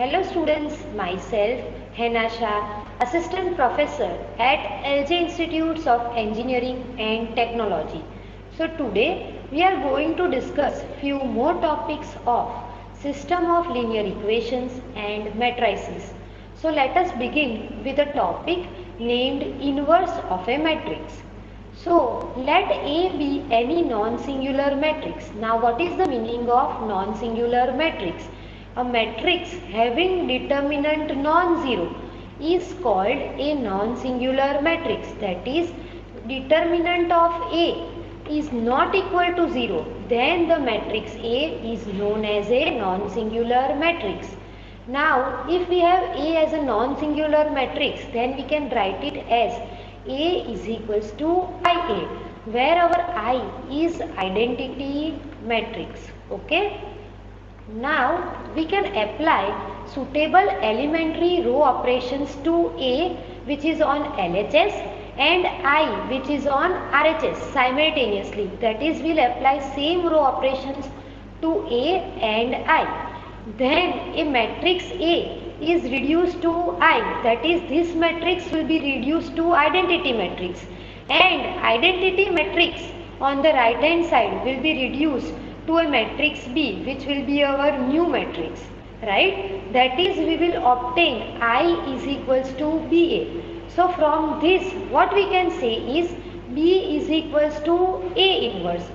Hello students, myself Henasha, Assistant Professor at LJ Institutes of Engineering and Technology. So today we are going to discuss few more topics of system of linear equations and matrices. So let us begin with a topic named inverse of a matrix. So let A be any non-singular matrix. Now what is the meaning of non-singular matrix? A matrix having determinant non-zero is called a non-singular matrix. That is, determinant of A is not equal to 0. Then the matrix A is known as a non-singular matrix. Now, if we have A as a non-singular matrix, then we can write it as A is equals to IA, where our I is identity matrix. Okay. Now we can apply suitable elementary row operations to A, which is on LHS, and I, which is on RHS simultaneously. That is, we'll apply same row operations to A and I. Then a matrix A is reduced to I. That is, this matrix will be reduced to identity matrix, and identity matrix on the right hand side will be reduced to a matrix B, which will be our new matrix, right? That is, we will obtain I is equals to BA. So from this, what we can say is B is equals to A inverse,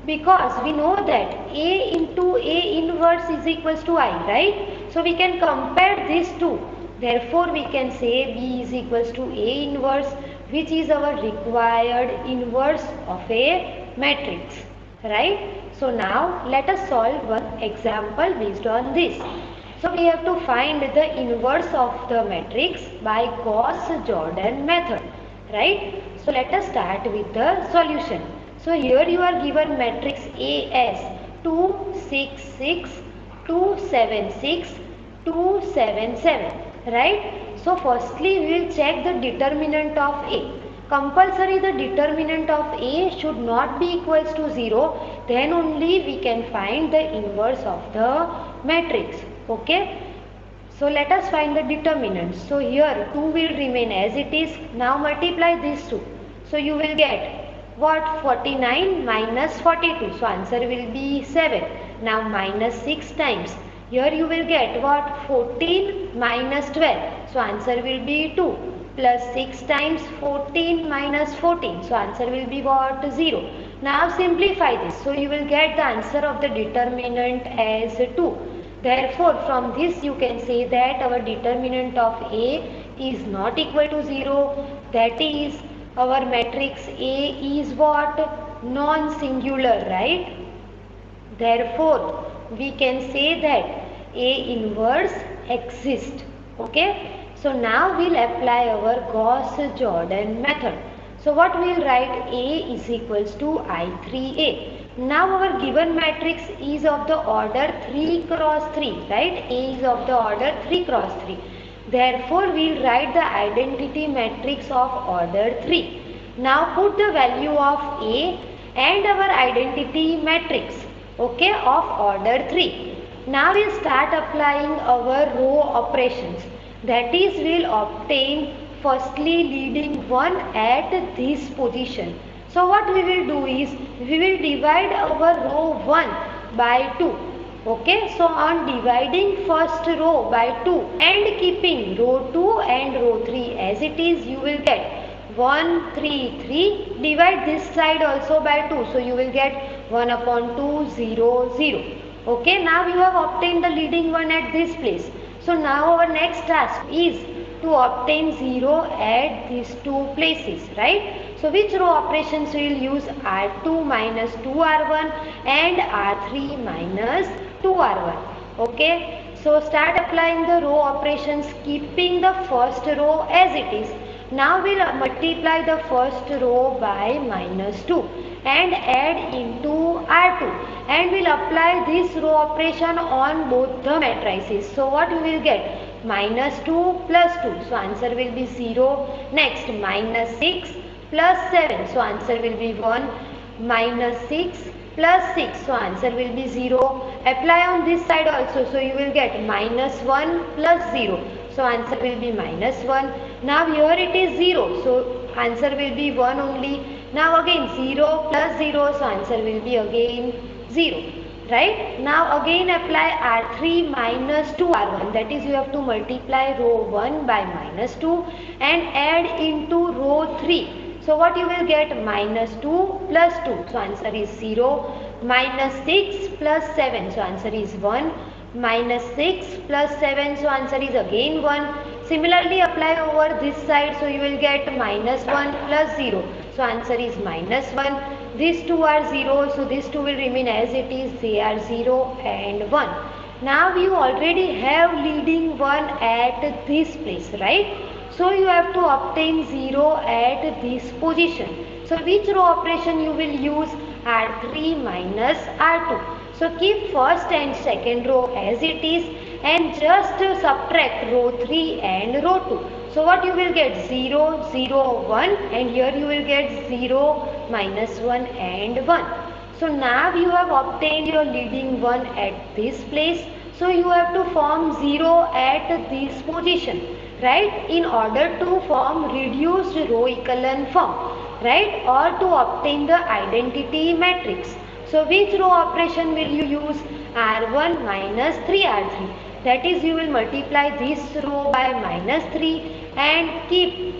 because we know that A into A inverse is equals to I, right? So we can compare these two. Therefore, we can say B is equals to A inverse, which is our required inverse of a matrix, right? So now let us solve one example based on this. So we have to find the inverse of the matrix by Gauss-Jordan method, right? So let us start with the solution. So here you are given matrix A as 2, 6, 6, 2, 7, 6, 2, 7, 7, right? So firstly we will check the determinant of A. Compulsory the determinant of A should not be equals to 0, then only we can find the inverse of the matrix. Okay. So let us find the determinants. So here 2 will remain as it is. Now multiply these two. So you will get what? 49 minus 42. So answer will be 7. Now minus 6 times. Here you will get what? 14 minus 12. So answer will be 2. Plus 6 times 14 minus 14. So answer will be what? 0. Now simplify this. So you will get the answer of the determinant as 2. Therefore, from this you can say that our determinant of A is not equal to 0. That is, our matrix A is what? Non-singular, right? Therefore, we can say that A inverse exists. Okay. So now we'll apply our Gauss-Jordan method. So what we'll write? A is equals to I3A. Now our given matrix is of the order 3 cross 3, right? A is of the order 3 cross 3. Therefore, we'll write the identity matrix of order 3. Now put the value of A and our identity matrix, okay, of order 3. Now we'll start applying our row operations. That is, we'll obtain firstly leading 1 at this position. So what we will do is, we will divide our row 1 by 2. Okay, so on dividing first row by 2 and keeping row 2 and row 3 as it is, you will get 1, 3, 3. Divide this side also by 2. So you will get 1 upon 2, 0, 0. Okay, now you have obtained the leading 1 at this place. So now our next task is to obtain 0 at these two places, right? So which row operations we will use? R2 minus 2R1 and R3 minus 2R1. Okay. So start applying the row operations keeping the first row as it is. Now we'll multiply the first row by minus 2 and add into R2, and we'll apply this row operation on both the matrices. So what we will get? Minus 2 plus 2. So answer will be 0. Next minus 6 plus 7. So answer will be 1. Minus 6 plus 6. So answer will be 0. Apply on this side also. So you will get minus 1 plus 0. So answer will be minus 1. Now here it is 0. So answer will be 1 only. Now again 0 plus 0. So answer will be again 0. Right? Now again apply R3 minus 2R1. That is, you have to multiply row 1 by minus 2 and add into row 3. So what you will get? Minus 2 plus 2. So answer is 0. Minus 6 plus 7. So answer is 1. Minus 6 plus 7. So answer is again 1. Similarly apply over this side. So you will get minus 1 plus 0. So answer is minus 1. These two are 0. So these two will remain as it is. They are 0 and 1. Now you already have leading 1 at this place, right? So you have to obtain 0 at this position. So which row operation you will use? R3 minus R2. So keep first and second row as it is and just subtract row 3 and row 2. So what you will get? 0, 0, 1 and here you will get 0, minus 1 and 1. So now you have obtained your leading 1 at this place. So you have to form 0 at this position, right, in order to form reduced row echelon form, right, or to obtain the identity matrix. So which row operation will you use? R1 minus 3R3. That is, you will multiply this row by minus 3 and keep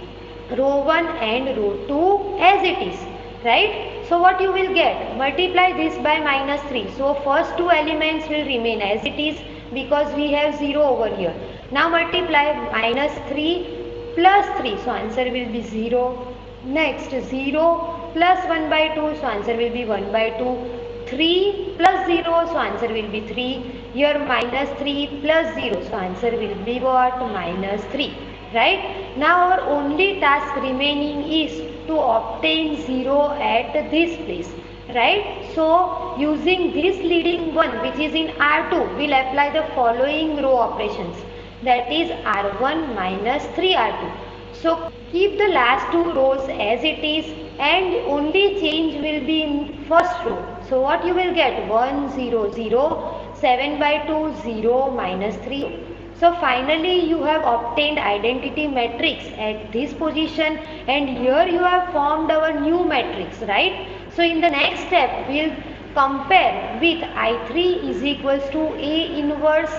row 1 and row 2 as it is, right? So what you will get? Multiply this by minus 3. So first two elements will remain as it is because we have 0 over here. Now multiply minus 3 plus 3. So answer will be 0. Next 0 plus 1 by 2. So answer will be 1 by 2. 3 plus 0. So answer will be 3. Here minus 3 plus 0. So answer will be what? Minus 3. Right? Now our only task remaining is to obtain 0 at this place. Right? So using this leading 1 which is in R2, we will apply the following row operations. That is R1 minus 3R2. So keep the last two rows as it is and only change will be in first row. So what you will get? 1, 0, 0, 7 by 2, 0, minus 3. So finally you have obtained identity matrix at this position and here you have formed our new matrix, right? So in the next step we will compare with I3 is equals to A inverse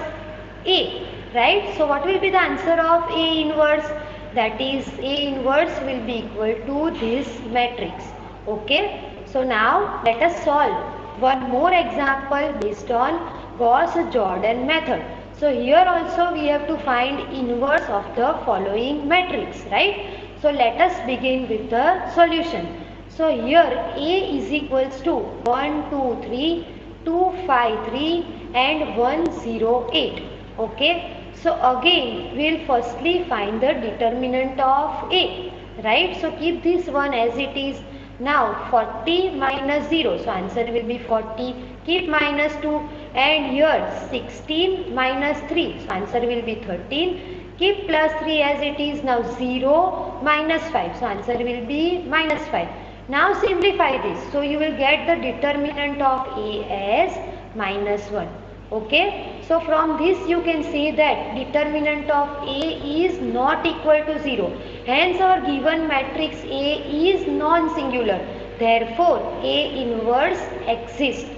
A, right? So what will be the answer of A inverse? That is, A inverse will be equal to this matrix. Okay. So now let us solve one more example based on Gauss-Jordan method. So here also we have to find inverse of the following matrix, right? So let us begin with the solution. So here A is equals to 1, 2, 3, 2, 5, 3 and 1, 0, 8. Okay. So again we will firstly find the determinant of A, right? So keep this one as it is. Now 40 minus 0, so answer will be 40. Keep minus 2 and here 16 minus 3, so answer will be 13. Keep plus 3 as it is. Now 0 minus 5, so answer will be minus 5. Now simplify this, so you will get the determinant of A as minus 1. Okay, so from this you can say that determinant of A is not equal to 0. Hence our given matrix A is non-singular. Therefore A inverse exists.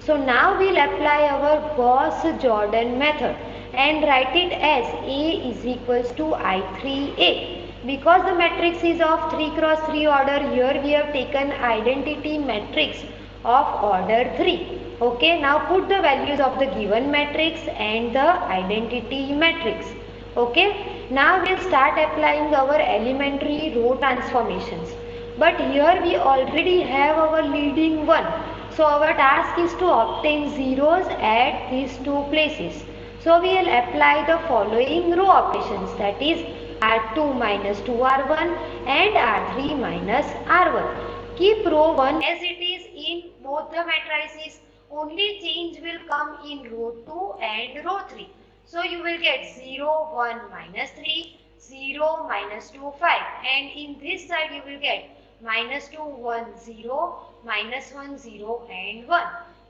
So now we will apply our Gauss-Jordan method and write it as A is equals to I3A. Because the matrix is of 3 cross 3 order, here we have taken identity matrix of order 3. Okay, now put the values of the given matrix and the identity matrix. Okay, now we will start applying our elementary row transformations. But here we already have our leading 1. So our task is to obtain zeros at these two places. So we will apply the following row operations, that is R2 minus 2R1 and R3 minus R1. Keep row 1 as it is in both the matrices. Only change will come in row 2 and row 3. So you will get 0, 1, minus 3, 0, minus 2, 5. And in this side you will get minus 2, 1, 0, minus 1, 0 and 1.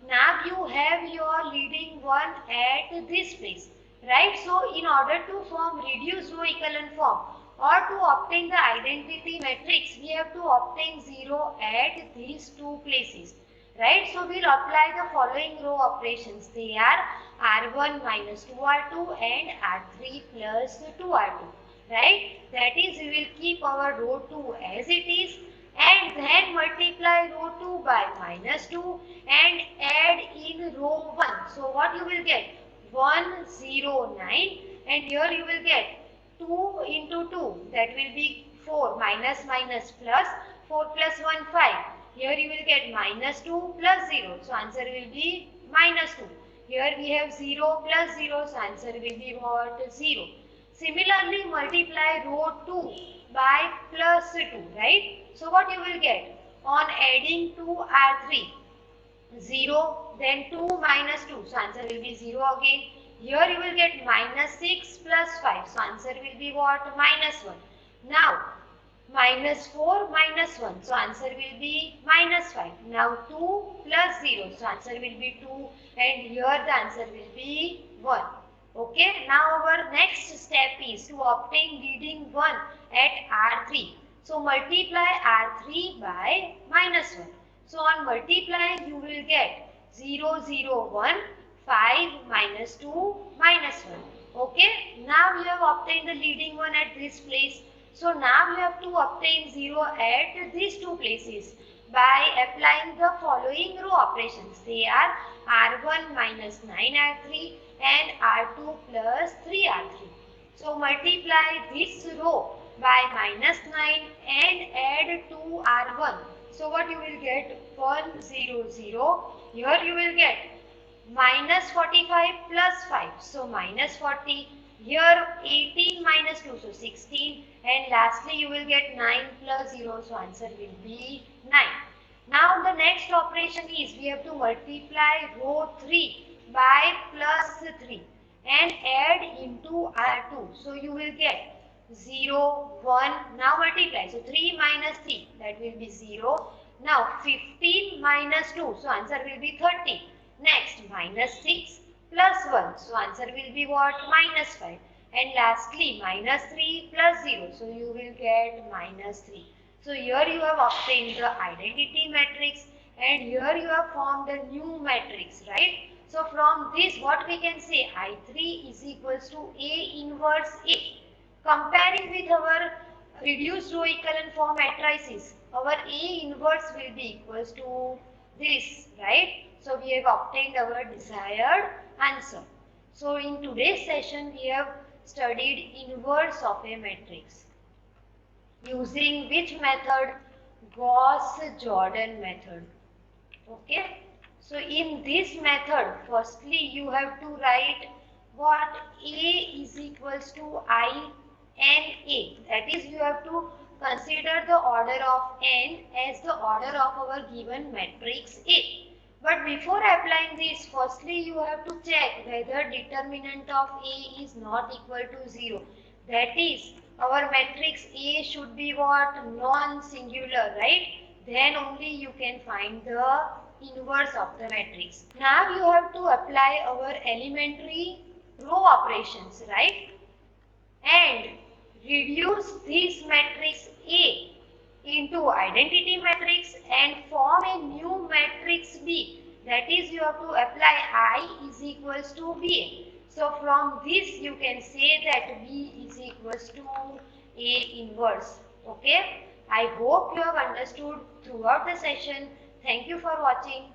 Now you have your leading one at this place, right? So in order to form reduced row echelon form or to obtain the identity matrix, we have to obtain 0 at these two places, right? So we'll apply the following row operations. They are R1 minus 2R2 and R3 plus 2R2, right? That is, we will keep our row 2 as it is and then multiply row 2 by minus 2 and add in row 1. So what you will get? 109, and here you will get 2 into 2, that will be 4, minus minus plus 4 plus 1 5. Here you will get minus 2 plus 0, so answer will be minus 2. Here we have 0 plus 0, so answer will be what? 0. Similarly, multiply row 2 by plus 2, right? So what you will get? On adding 2 R3, 0, then 2 minus 2, so answer will be 0 again. Here you will get minus 6 plus 5, so answer will be what? Minus 1. Now, minus 4 minus 1, so answer will be minus 5. Now 2 plus 0, so answer will be 2 and here the answer will be 1. Okay, now our next step is to obtain leading 1 at R3. So multiply R3 by minus 1. So on multiply you will get 0, 0, 1, 5 minus 2 minus 1. Okay, now you have obtained the leading one at this place. So now you have to obtain 0 at these two places by applying the following row operations. They are R1 minus 9R3 and R2 plus 3R3. So multiply this row by minus 9 and add 2R1. So what you will get? 1, 0, 0. Here you will get minus 45 plus 5. So minus 40. Here 18 minus 2, so 16, and lastly you will get 9 plus 0, so answer will be 9. Now the next operation is we have to multiply row 3 by plus 3 and add into R2. So you will get 0, 1, now multiply, so 3 minus 3, that will be 0. Now 15 minus 2, so answer will be 30. Next minus 6 plus 1, so answer will be what? Minus 5. And lastly minus 3 plus 0, so you will get minus 3. So here you have obtained the identity matrix and here you have formed a new matrix, right? So from this what we can say? I3 is equals to A inverse A. Comparing with our reduced row echelon form matrices, our A inverse will be equals to this, right? So we have obtained our desired answer. So in today's session we have studied inverse of a matrix. Using which method? Gauss-Jordan method. Okay. So in this method, firstly you have to write what? A is equals to I n A. That is, you have to consider the order of n as the order of our given matrix A. But before applying this, firstly you have to check whether determinant of A is not equal to 0. That is, our matrix A should be what? Non-singular, right? Then only you can find the inverse of the matrix. Now you have to apply our elementary row operations, right? And reduce this matrix A into identity matrix and form a new matrix B. That is, you have to apply I is equals to BA. So from this you can say that B is equals to A inverse. Okay. I hope you have understood throughout the session. Thank you for watching.